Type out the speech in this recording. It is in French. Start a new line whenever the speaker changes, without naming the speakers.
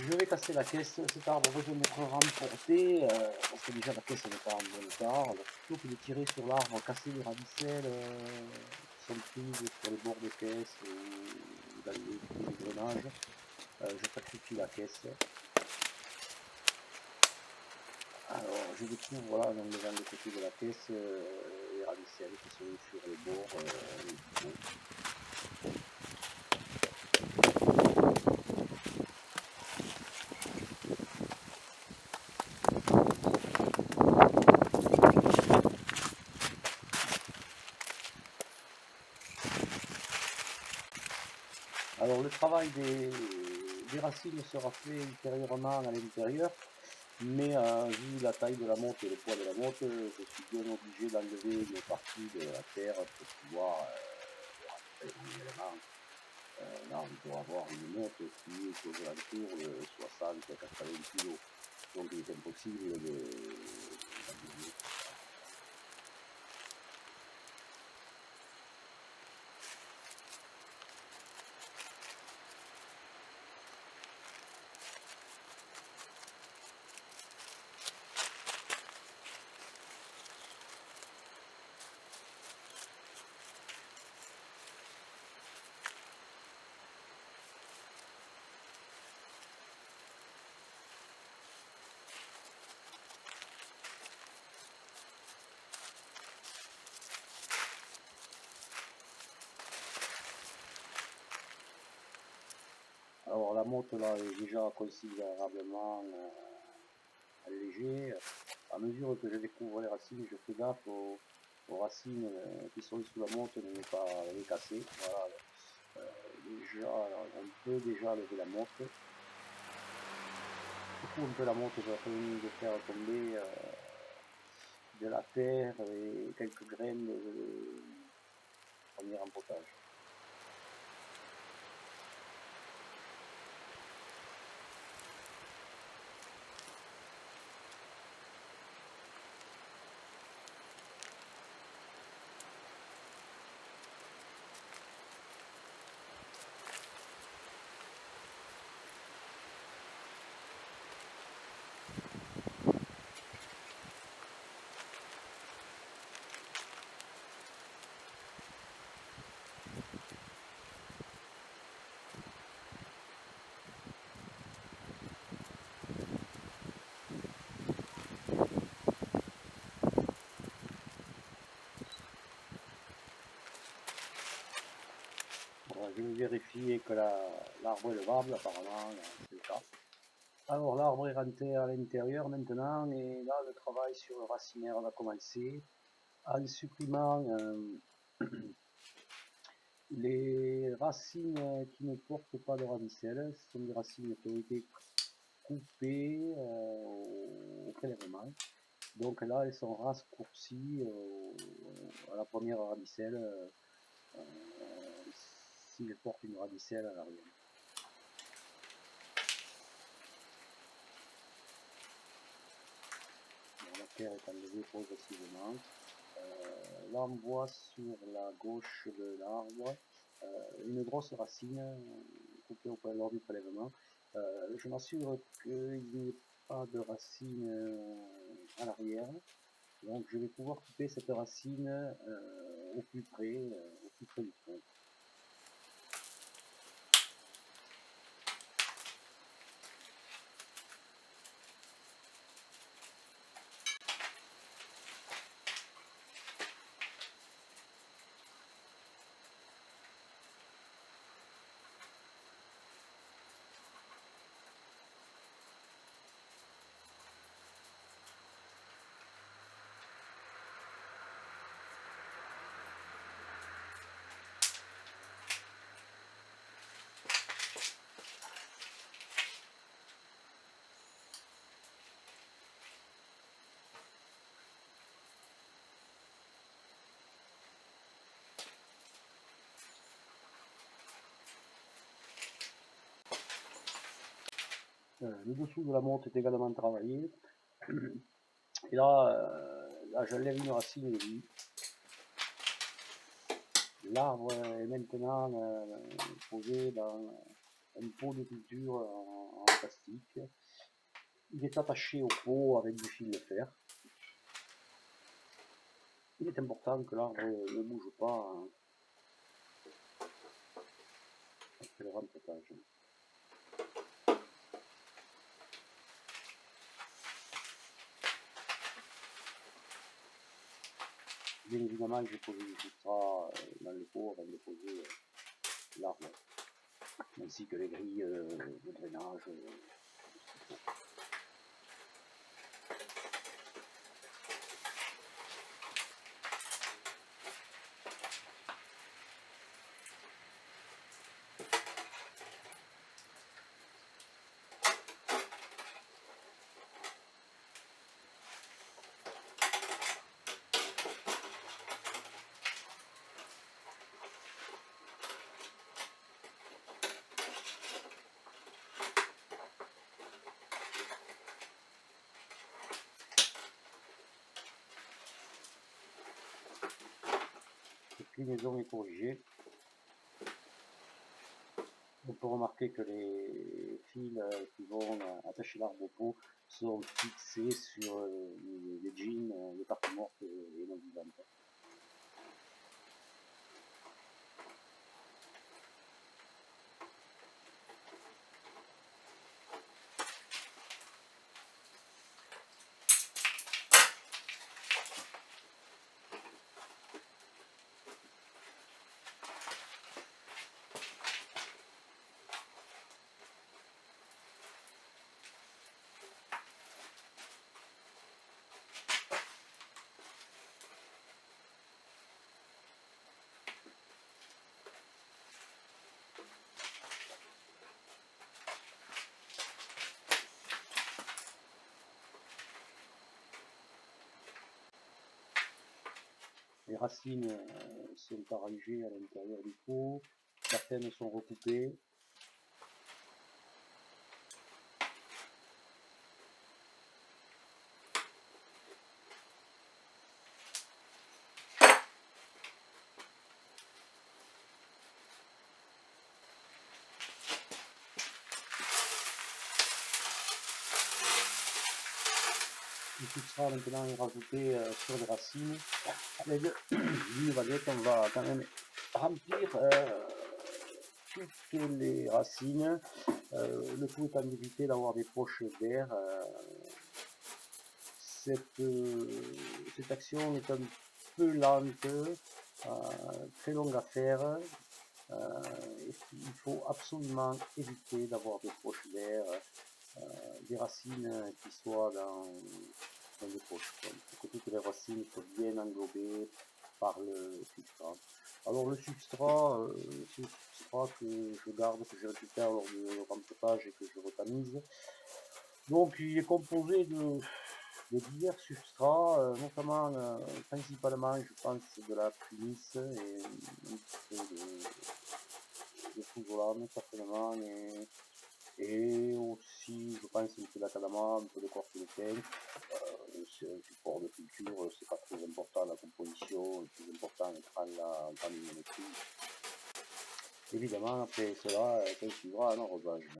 Je vais casser la caisse, cet arbre a besoin d'être remporté, parce que déjà la caisse n'est pas en bon état. Alors plutôt que de tirer sur l'arbre, casser les radicelles qui sont prises sur les bords de caisse ou dans les trous de drainage, je sacrifie la caisse. Alors je découvre là, donc devant le côté de la caisse, les radicelles qui sont sur les bords, les trous. Alors le travail des racines sera fait ultérieurement à l'intérieur, mais vu la taille de la motte et le poids de la motte, je suis bien obligé d'enlever une partie de la terre pour pouvoir rentrer manuellement. Là on doit avoir une motte qui est aux alentours de 60 à 80 kg, donc il est impossible d'enlever. Alors la motte là est déjà considérablement allégée. À mesure que je découvre les racines, je fais gaffe aux racines qui sont sous la motte de ne pas les casser. Voilà. Déjà, on peut déjà lever la motte. Je coupe un peu la motte, ça va permettre de faire tomber de la terre et quelques graines de premier empotage. Voilà, je vais vérifier que l'arbre est levable, apparemment, c'est le cas. Alors l'arbre est rentré à l'intérieur maintenant, et là le travail sur le racinaire va commencer en supprimant les racines qui ne portent pas de radicelles. Ce sont des racines qui ont été coupées au prélèvement. Donc là elles sont raccourcies à la première radicelle, s'il porte une radicelle à l'arrière. La terre est enlevée progressivement. Là on voit sur la gauche de l'arbre une grosse racine coupée lors du prélèvement. Je m'assure qu'il n'y ait pas de racine à l'arrière, donc je vais pouvoir couper cette racine au plus près du tronc. Le dessous de la motte est également travaillé. Et là j'enlève une racine de lui. L'arbre est maintenant posé dans un pot de culture en plastique. Il est attaché au pot avec du fil de fer. Il est important que l'arbre ne bouge pas après le rempotage. Bien évidemment, j'ai posé du substrat dans le pot avant de poser l'arbre, ainsi que les grilles de drainage. L'inclinaison est corrigée. On peut remarquer que les fils qui vont attacher l'arbre au pot sont fixés sur les jeans, les parties mortes et non vivantes. Les racines sont arrangées à l'intérieur du pot, certaines sont recoupées. Le substrat maintenant est rajouté sur les racines. Avec une baguette, on va quand même remplir toutes les racines. Le tout étant d'éviter d'avoir des poches d'air. Cette action est un peu lente, très longue à faire. Il faut absolument éviter d'avoir des poches d'air, des racines qui soient dans les poches. Il faut que toutes les racines soient bien englobées par le substrat. Alors le substrat, c'est le substrat que je garde, que je récupère lors du rempotage et que je retamise. Donc il est composé de divers substrats, notamment, principalement, je pense, de la pumice et un petit peu de pouzzolane, certainement, et aussi, je pense, un peu d'acadama, un peu de corte de thym. C'est un support de culture, c'est pas très important la composition, le plus important étant la granulométrie. Évidemment, après cela, ça suivra un enrobage.